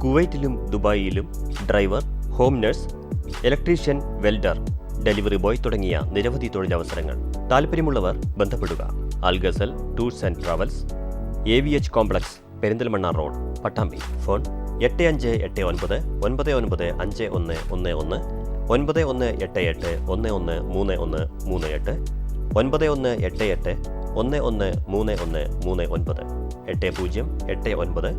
കുവൈറ്റിലും ദുബായിലും driver, home nurse, electrician, welder, delivery boy തുടങ്ങിയ നിരവധി തൊഴിലവസരങ്ങൾ. താല്പര്യമുള്ളവർ ബന്ധപ്പെടുക. Al Ghazal tours and travels, AVH complex, Perinthalmanna road, Pattambi. Phone 8589 995111, 9188 113138, 9188 113139, 8089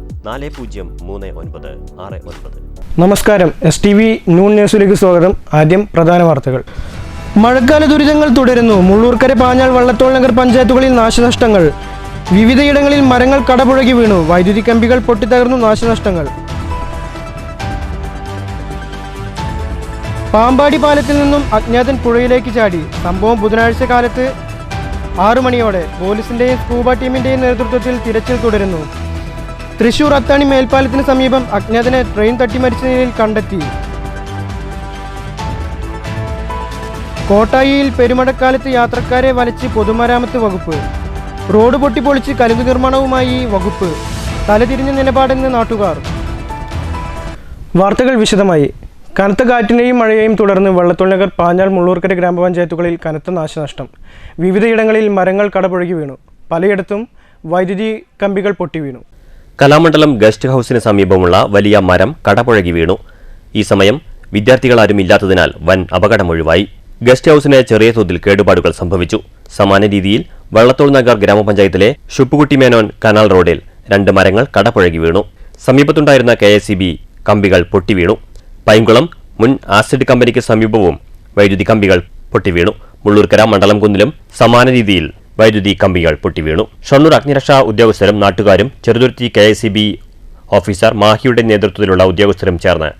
403969. നമസ്കാരം, STV ന്യൂൺ ന്യൂസിലേക്ക് സ്വാഗതം. ആദ്യം പ്രധാന വാർത്തകൾ. മഴക്കാല ദുരിതങ്ങൾ തുടരുന്നു. മുള്ളൂർക്കര, പാഞ്ഞാൾ, വള്ളത്തോൾ നഗർ പഞ്ചായത്തുകളിൽ നാശനഷ്ടങ്ങൾ. വിവിധയിടങ്ങളിൽ മരങ്ങൾ കടപുഴകി വീണു. വൈദ്യുതി കമ്പികൾ പൊട്ടിത്തകർന്നു. നാശനഷ്ടങ്ങൾ. പാമ്പാടി പാലത്തിൽ നിന്നും അജ്ഞാതൻ പുഴയിലേക്ക് ചാടി. സംഭവം ബുധനാഴ്ച കാലത്ത് 6 മണിയോടെ. പോലീസിന്റെയും സ്കൂബ ടീമിന്റെയും നേതൃത്വത്തിൽ തിരച്ചിൽ തുടരുന്നു. തൃശൂർ അത്താണി മേൽപ്പാലത്തിന് സമീപം അജ്ഞാതനെ ട്രെയിൻ തട്ടി മരിച്ച നിലയിൽ കണ്ടെത്തി. കോട്ടായിയിൽ പെരുമഴക്കാലത്ത് യാത്രക്കാരെ വലച്ച് പൊതുമരാമത്ത് വകുപ്പ്. റോഡ് പൊട്ടിപ്പൊളിച്ച് കലുങ്ക് നിർമ്മാണവുമായി വകുപ്പ്. തലതിരിഞ്ഞ നിലപാടെന്ന് നാട്ടുകാർ. വാർത്തകൾ വിശദമായി. കനത്ത കാറ്റിനെയും മഴയെയും തുടർന്ന് വള്ളത്തോൾ നഗർ, പാഞ്ഞാൾ, മുള്ളൂർക്കര ഗ്രാമപഞ്ചായത്തുകളിൽ കനത്ത നാശനഷ്ടം. വിവിധയിടങ്ങളിൽ മരങ്ങൾ കടപുഴകി വീണു. പലയിടത്തും വൈദ്യുതി കമ്പികൾ പൊട്ടി വീണു. കലാമണ്ഡലം ഗസ്റ്റ് ഹൌസിന് സമീപമുള്ള വലിയ മരം കടപുഴകി വീണു. ഈ സമയം വിദ്യാർത്ഥികളാരും ഇല്ലാത്തതിനാൽ വൻ അപകടമൊഴിവായി. ഗസ്റ്റ് ഹൌസിന് ചെറിയ തോതിൽ കേടുപാടുകൾ സംഭവിച്ചു. സമാന രീതിയിൽ വള്ളത്തോൾ നഗർ ഗ്രാമപഞ്ചായത്തിലെ ഷുപ്പുകുട്ടി മേനോൻ കനാൽ റോഡിൽ 2 മരങ്ങൾ കടപുഴകി വീണു. സമീപത്തുണ്ടായിരുന്ന KSEB കമ്പികൾ പൊട്ടിവീണു. പൈങ്കുളം മുൻ ആസിഡ് കമ്പനിക്ക് സമീപവും വൈദ്യുതി കമ്പികൾ പൊട്ടിവീണു. മുള്ളൂർക്കര മണ്ഡലം കുന്നിലും സമാന രീതിയിൽ വൈദ്യുതി കമ്പികൾ പൊട്ടിവീണു. ഷൊർണൂർ അഗ്നിരക്ഷാ ഉദ്യോഗസ്ഥരും നാട്ടുകാരും ചെറുതുരുത്തി KSEB ഓഫീസർ മാഹിയുടെ നേതൃത്വത്തിലുള്ള ഉദ്യോഗസ്ഥരും ചേർന്ന്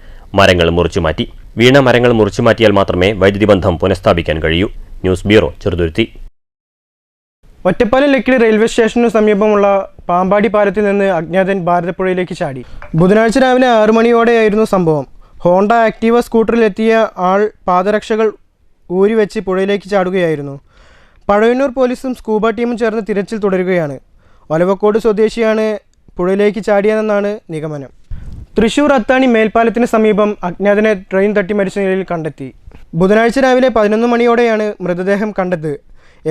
മരങ്ങൾ മുറിച്ചുമാറ്റി. വീണ മരങ്ങൾ മുറിച്ചുമാറ്റിയാൽ മാത്രമേ വൈദ്യുതി ബന്ധം പുനഃസ്ഥാപിക്കാൻ കഴിയൂ. News bureau, Cheruthuruthy. Ottapalam Lakkidi railway സ്റ്റേഷനു സമീപമുള്ള പാമ്പാടി പാലത്തിൽ നിന്ന് അജ്ഞാതൻ ഭാരതപ്പുഴയിലേക്ക് ചാടി. ബുധനാഴ്ച രാവിലെ 6 മണിയോടെയായിരുന്നു സംഭവം. ഹോണ്ട ആക്റ്റീവ സ്കൂട്ടറിലെത്തിയ ആൾ പാദരക്ഷകൾ ഊരിവെച്ച് പുഴയിലേക്ക് ചാടുകയായിരുന്നു. പഴയന്നൂർ പോലീസും സ്കൂബ ടീമും ചേർന്ന് തിരച്ചിൽ തുടരുകയാണ്. ഒലവക്കോട് സ്വദേശിയാണ് പുഴയിലേക്ക് ചാടിയതെന്നാണ് നിഗമനം. തൃശൂർ അത്താണി മേൽപ്പാലത്തിന് സമീപം അജ്ഞാതനെ ട്രെയിൻ തട്ടി മരിച്ച നിലയിൽ കണ്ടെത്തി. ബുധനാഴ്ച രാവിലെ 11 മണിയോടെയാണ് മൃതദേഹം കണ്ടത്.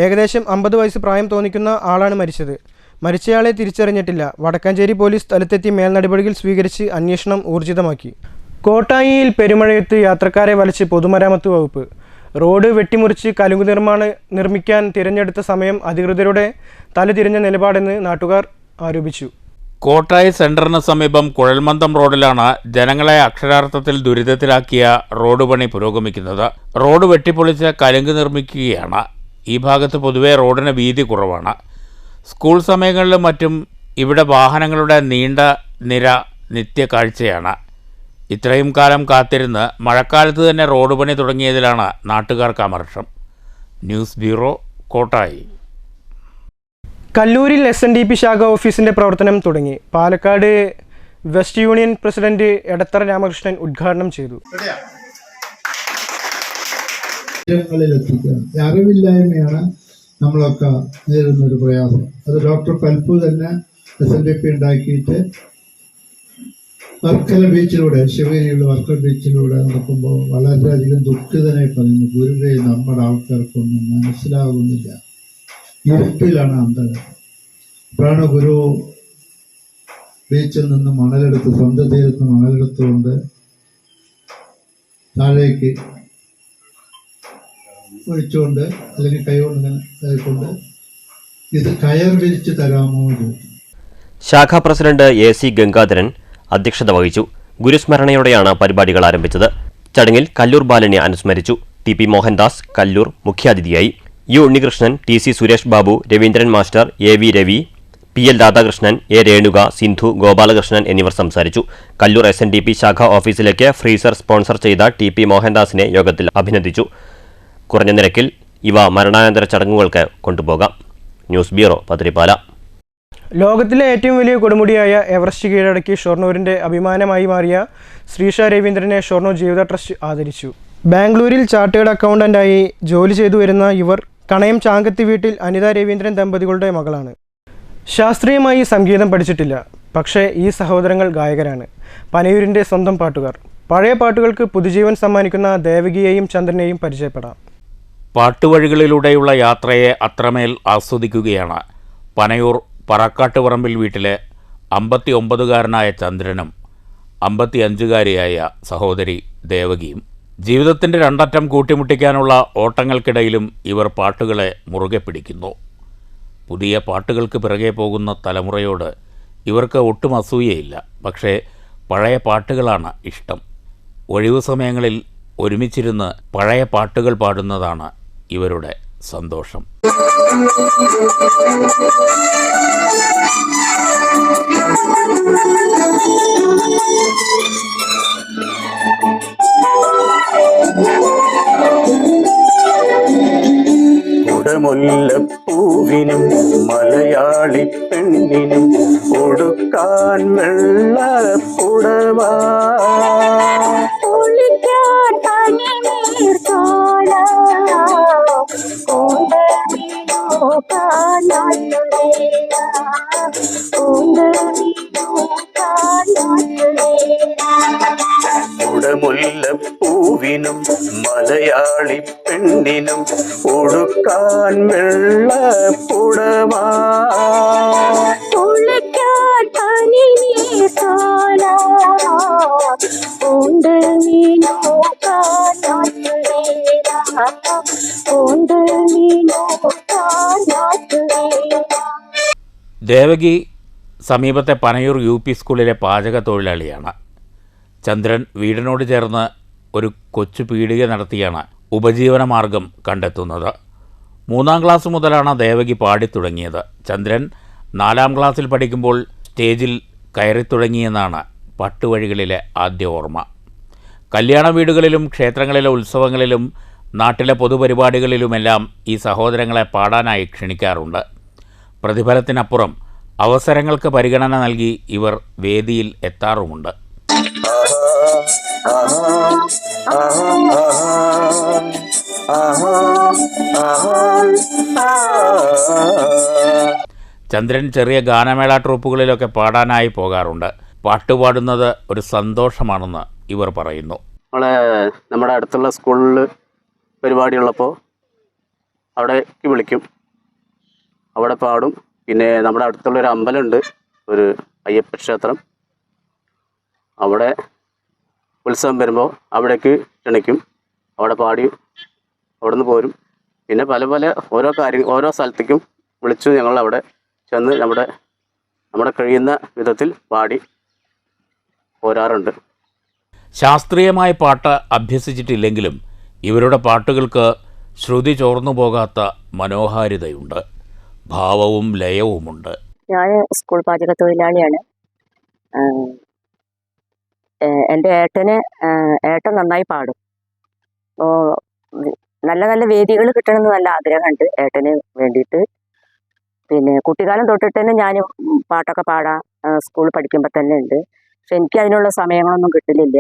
ഏകദേശം 50 വയസ്സ് പ്രായം തോന്നിക്കുന്ന ആളാണ് മരിച്ചത്. മരിച്ചയാളെ തിരിച്ചറിഞ്ഞിട്ടില്ല. വടക്കാഞ്ചേരി പോലീസ് സ്ഥലത്തെത്തി മേൽനടപടികൾ സ്വീകരിച്ച് അന്വേഷണം ഊർജിതമാക്കി. കോട്ടായിയിൽ പെരുമഴയത്ത് യാത്രക്കാരെ വലച്ച് പൊതുമരാമത്ത് വകുപ്പ്. റോഡ് വെട്ടിമുറിച്ച് കലുങ്ക് നിർമ്മിക്കാൻ തിരഞ്ഞെടുത്ത സമയം അധികൃതരുടെ തലതിരിഞ്ഞ നിലപാടെന്ന് നാട്ടുകാർ ആരോപിച്ചു. കോട്ടായി സെന്ററിന് സമീപം കുഴൽമന്ദം റോഡിലാണ് ജനങ്ങളെ അക്ഷരാർത്ഥത്തിൽ ദുരിതത്തിലാക്കിയ റോഡ് പണി പുരോഗമിക്കുന്നത്. റോഡ് വെട്ടിപ്പൊളിച്ച് കലുങ്ക് നിർമ്മിക്കുകയാണ്. ഈ ഭാഗത്ത് പൊതുവെ റോഡിന് വീതി കുറവാണ്. സ്കൂൾ സമയങ്ങളിലും മറ്റും ഇവിടെ വാഹനങ്ങളുടെ നീണ്ട നിര നിത്യകാഴ്ചയാണ്. ഇത്രയും കാലം കാത്തിരുന്ന് മഴക്കാലത്ത് തന്നെ റോഡ് പണി തുടങ്ങിയതിലാണ് നാട്ടുകാർക്ക് അമർഷം. News bureau, Kottayi. കല്ലൂരിൽ SNDP ശാഖ ഓഫീസിന്റെ പ്രവർത്തനം തുടങ്ങി. Palakkad west union president Edathara Ramakrishnan ഉദ്ഘാടനം ചെയ്തു. അറിവില്ലായ്മയാണ് നമ്മളൊക്കെ നേരിടുന്നൊരു പ്രയാസം. അത് ഡോക്ടർ പൽപ്പു തന്നെ SNDP ഉണ്ടാക്കിയിട്ട് വർക്കല ബീച്ചിലൂടെ, ശിവഗിരിയുള്ള വർക്കല ബീച്ചിലൂടെ നടക്കുമ്പോൾ വളരെയധികം ദുഃഖിതനായി പറയുന്നു, ഗുരുവേ നമ്മുടെ ആൾക്കാർക്കൊന്നും മനസ്സിലാകുന്നില്ല, ഇരുട്ടിലാണ് അന്ധകാരം. അപ്പോഴാണ് ഗുരു ബീച്ചിൽ നിന്ന് മണലെടുത്ത്, സ്വന്തം തീരത്ത് മണലെടുത്തുകൊണ്ട് താഴേക്ക് ഒഴിച്ചുകൊണ്ട്, അല്ലെങ്കിൽ കൈകൊണ്ട് കൊണ്ട് ഇത് കയർ വിരിച്ച് തരാമോ ചോദിച്ചു. ശാഖാ പ്രസിഡന്റ് AC ഗംഗാധരൻ അധ്യക്ഷത വഹിച്ചു. ഗുരുസ്മരണയോടെയാണ് പരിപാടികൾ ആരംഭിച്ചത്. ചടങ്ങിൽ കല്ലൂർ ബാലനെ അനുസ്മരിച്ചു. TP മോഹൻദാസ് കല്ലൂർ മുഖ്യാതിഥിയായി. U Unnikrishnan, TC Suresh Babu, Raveendran master, AV Ravi, PL Radhakrishnan, A Renuka, Sindhu, Gopalakrishnan എന്നിവർ സംസാരിച്ചു. കല്ലൂർ SNDP ശാഖാ ഓഫീസിലേക്ക് ഫ്രീസർ സ്പോൺസർ ചെയ്ത TP മോഹൻദാസിനെ യോഗത്തിൽ അഭിനന്ദിച്ചു. കുറഞ്ഞ നിരക്കിൽ ഇവ മരണാനന്തര ചടങ്ങുകൾക്ക് കൊണ്ടുപോകാം. News bureau, Pathirippala. ലോകത്തിലെ ഏറ്റവും വലിയ കൊടുമുടിയായ എവറസ്റ്റ് കീഴടക്കി ഷൊർണൂരിൻ്റെ അഭിമാനമായി മാറിയ ശ്രീഷ രവീന്ദ്രനെ ഷൊർണൂർ ജീവിത ട്രസ്റ്റ് ആദരിച്ചു. ബാംഗ്ലൂരിൽ ചാർട്ടേഡ് അക്കൗണ്ടന്റായി ജോലി ചെയ്തു വരുന്ന ഇവർ കണയം ചാങ്കത്തി വീട്ടിൽ അനിത രവീന്ദ്രൻ ദമ്പതികളുടെ മകളാണ്. ശാസ്ത്രീയമായി സംഗീതം പഠിച്ചിട്ടില്ല. പക്ഷേ ഈ സഹോദരങ്ങൾ ഗായകരാണ്. പനയൂരിൻ്റെ സ്വന്തം പാട്ടുകാർ. പഴയ പാട്ടുകൾക്ക് പുതുജീവൻ സമ്മാനിക്കുന്ന ദേവകിയെയും ചന്ദ്രനെയും പരിചയപ്പെടാം. പാട്ടുവഴികളിലൂടെയുള്ള യാത്രയെ അത്രമേൽ ആസ്വദിക്കുകയാണ് പനയൂർ പറക്കാട്ടുപറമ്പിൽ വീട്ടിലെ 59-കാരനായ ചന്ദ്രനും 55-കാരിയായ സഹോദരി ദേവകിയും. ജീവിതത്തിൻ്റെ രണ്ടറ്റം കൂട്ടിമുട്ടിക്കാനുള്ള ഓട്ടങ്ങൾക്കിടയിലും ഇവർ പാട്ടുകളെ മുറുകെ പിടിക്കുന്നു. പുതിയ പാട്ടുകൾക്ക് പിറകെ പോകുന്ന തലമുറയോട് ഇവർക്ക് ഒട്ടും അസൂയയില്ല. പക്ഷേ പഴയ പാട്ടുകളാണ് ഇഷ്ടം. ഒഴിവു സമയങ്ങളിൽ ഒരുമിച്ചിരുന്ന് പഴയ പാട്ടുകൾ പാടുന്നതാണ് ഇവരുടെ സന്തോഷം. കുടമുല്ലപ്പൂവിനും മലയാളി പെണ്ണിനും കൊടുക്കാൻ വെള്ളപ്പുടവ കുടമുല്ലപ്പൂവിനും മലയാളി പെണ്ണിനും കൊടുക്കാൻ വെള്ളപ്പുടവ ദേവകി സമീപത്തെ പനയൂർ UP സ്കൂളിലെ പാചക തൊഴിലാളിയാണ്. ചന്ദ്രൻ വീടിനോട് ചേർന്ന് ഒരു കൊച്ചു പീടിക നടത്തിയാണ് ഉപജീവനമാർഗം കണ്ടെത്തുന്നത്. 3-ാം ക്ലാസ് മുതലാണ് ദേവകി പാടിത്തുടങ്ങിയത്. ചന്ദ്രൻ 4-ാം ക്ലാസ്സിൽ പഠിക്കുമ്പോൾ സ്റ്റേജിൽ കയറിത്തുടങ്ങിയെന്നാണ് പാട്ടുവഴികളിലെ ആദ്യ ഓർമ്മ. കല്യാണ വീടുകളിലും ക്ഷേത്രങ്ങളിലെ ഉത്സവങ്ങളിലും നാട്ടിലെ പൊതുപരിപാടികളിലുമെല്ലാം ഈ സഹോദരങ്ങളെ പാടാനായി ക്ഷണിക്കാറുണ്ട്. പ്രതിഫലത്തിനപ്പുറം അവസരങ്ങൾക്ക് പരിഗണന നൽകി ഇവർ വേദിയിൽ എത്താറുമുണ്ട്. ചന്ദ്രൻ ചെറിയ ഗാനമേള ട്രൂപ്പുകളിലൊക്കെ പാടാനായി പോകാറുണ്ട്. പാട്ടുപാടുന്നത് ഒരു സന്തോഷമാണെന്ന് ഇവർ പറയുന്നു. നമ്മുടെ അടുത്തുള്ള സ്കൂളിൽ പരിപാടിയുള്ളപ്പോൾ അവിടേക്ക് വിളിക്കും, അവിടെ പാടും. പിന്നെ നമ്മുടെ അടുത്തുള്ളൊരു അമ്പലമുണ്ട്, ഒരു അയ്യപ്പ ക്ഷേത്രം. അവിടെ ഉത്സവം വരുമ്പോൾ അവിടേക്ക് ക്ഷണിക്കും, അവിടെ പാടി അവിടെ നിന്ന് പോരും. പിന്നെ പല ഓരോ സ്ഥലത്തേക്കും വിളിച്ചു ഞങ്ങൾ അവിടെ ചെന്ന് നമ്മുടെ കഴിയുന്ന വിധത്തിൽ പാടി പോരാറുണ്ട്. ശാസ്ത്രീയമായ പാട്ട് അഭ്യസിച്ചിട്ടില്ലെങ്കിലും ഇവരുടെ പാട്ടുകൾക്ക് ശ്രുതി ചോർന്നു പോകാത്ത മനോഹാരിതയുണ്ട്, ഭാവവും ലയവുമുണ്ട്. ഞാൻ സ്കൂൾ പാചക തൊഴിലാളിയാണ്. എൻ്റെ ഏട്ടൻ നന്നായി പാടും. നല്ല നല്ല വേദികൾ കിട്ടണമെന്ന് നല്ല ആഗ്രഹമുണ്ട് ഏട്ടന് വേണ്ടിയിട്ട്. പിന്നെ കുട്ടിക്കാലം തൊട്ടിട്ട് തന്നെ ഞാൻ പാട്ടൊക്കെ പാടാൻ സ്കൂളിൽ പഠിക്കുമ്പോൾ തന്നെ ഉണ്ട്. പക്ഷെ എനിക്ക് അതിനുള്ള സമയങ്ങളൊന്നും കിട്ടില്ല.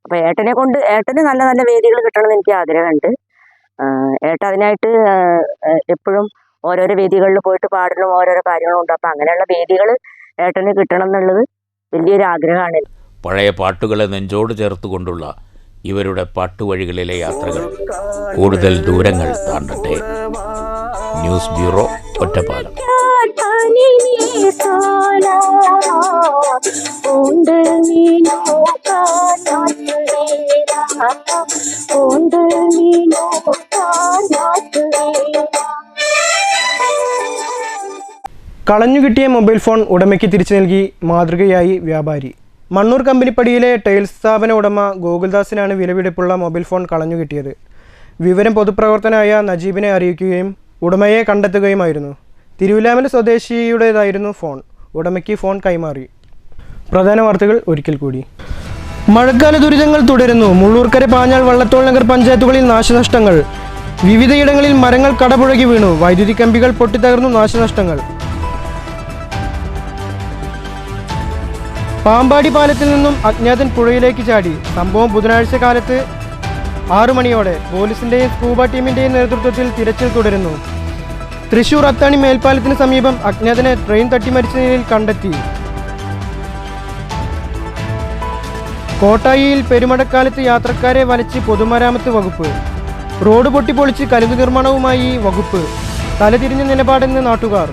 അപ്പോൾ ഏട്ടന് നല്ല നല്ല വേദികൾ കിട്ടണമെന്ന് എനിക്ക് ആഗ്രഹമുണ്ട്. ഏട്ടൻ അതിനായിട്ട് എപ്പോഴും ഓരോരോ വേദികളിൽ പോയിട്ട് പാടലും ഓരോരോ കാര്യങ്ങളും ഉണ്ട്. അപ്പം അങ്ങനെയുള്ള വേദികൾ ഏട്ടന് കിട്ടണം എന്നുള്ളത് വലിയൊരു ആഗ്രഹമാണ്. പഴയ പാട്ടുകളെ നെഞ്ചോട് ചേർത്തുകൊണ്ടുള്ള ഇവരുടെ പാട്ടുവഴികളിലെ യാത്രകൾ കൂടുതൽ ദൂരങ്ങൾ താണ്ടട്ടെ. News bureau, Ottapalam. കളഞ്ഞുകിട്ടിയ മൊബൈൽ ഫോൺ ഉടമയ്ക്ക് തിരിച്ചു നൽകി മാതൃകയായി വ്യാപാരി. മണ്ണൂർ കമ്പനിപ്പടിയിലെ ടൈൽസ് സ്ഥാപന ഉടമ ഗോകുൽദാസിനാണ് വിലപിടിപ്പുള്ള മൊബൈൽ ഫോൺ കളഞ്ഞുകിട്ടിയത്. വിവരം പൊതുപ്രവർത്തനായ നജീബിനെ അറിയിക്കുകയും ഉടമയെ കണ്ടെത്തുകയുമായിരുന്നു. തിരുവിലാമല സ്വദേശിയുടേതായിരുന്നു ഫോൺ. ഉടമയ്ക്ക് ഫോൺ കൈമാറി. പ്രധാന വാർത്തകൾ ഒരിക്കൽ കൂടി. മഴക്കാല ദുരിതങ്ങൾ തുടരുന്നു. മുള്ളൂർക്കര, പാഞ്ഞാൾ, വള്ളത്തോൾ നഗർ പഞ്ചായത്തുകളിൽ നാശനഷ്ടങ്ങൾ. വിവിധയിടങ്ങളിൽ മരങ്ങൾ കടപുഴകി വീണു. വൈദ്യുതി കമ്പികൾ പൊട്ടിത്തകർന്നു. നാശനഷ്ടങ്ങൾ. പാമ്പാടി പാലത്തിൽ നിന്നും അജ്ഞാതൻ പുഴയിലേക്ക് ചാടി. സംഭവം ബുധനാഴ്ച കാലത്ത് 6 മണിയോടെ. പോലീസിന്റെയും സ്കൂബ ടീമിന്റെയും നേതൃത്വത്തിൽ തിരച്ചിൽ തുടരുന്നു. തൃശൂർ അത്താണി മേൽപ്പാലത്തിന് സമീപം അജ്ഞാതനെ ട്രെയിൻ തട്ടിമരിച്ച നിലയിൽ കണ്ടെത്തി. കോട്ടായിയിൽ പെരുമഴക്കാലത്ത് യാത്രക്കാരെ വലച്ച് പൊതുമരാമത്ത് വകുപ്പ്. റോഡ് പൊട്ടിപ്പൊളിച്ച് കലുങ്ക് നിർമ്മാണവുമായി വകുപ്പ്. തലതിരിഞ്ഞ നിലപാടെന്ന് നാട്ടുകാർ.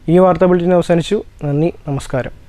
ഈ വാർത്താ ബുള്ളറ്റിൻ അവസാനിച്ചു. നന്ദി, നമസ്കാരം.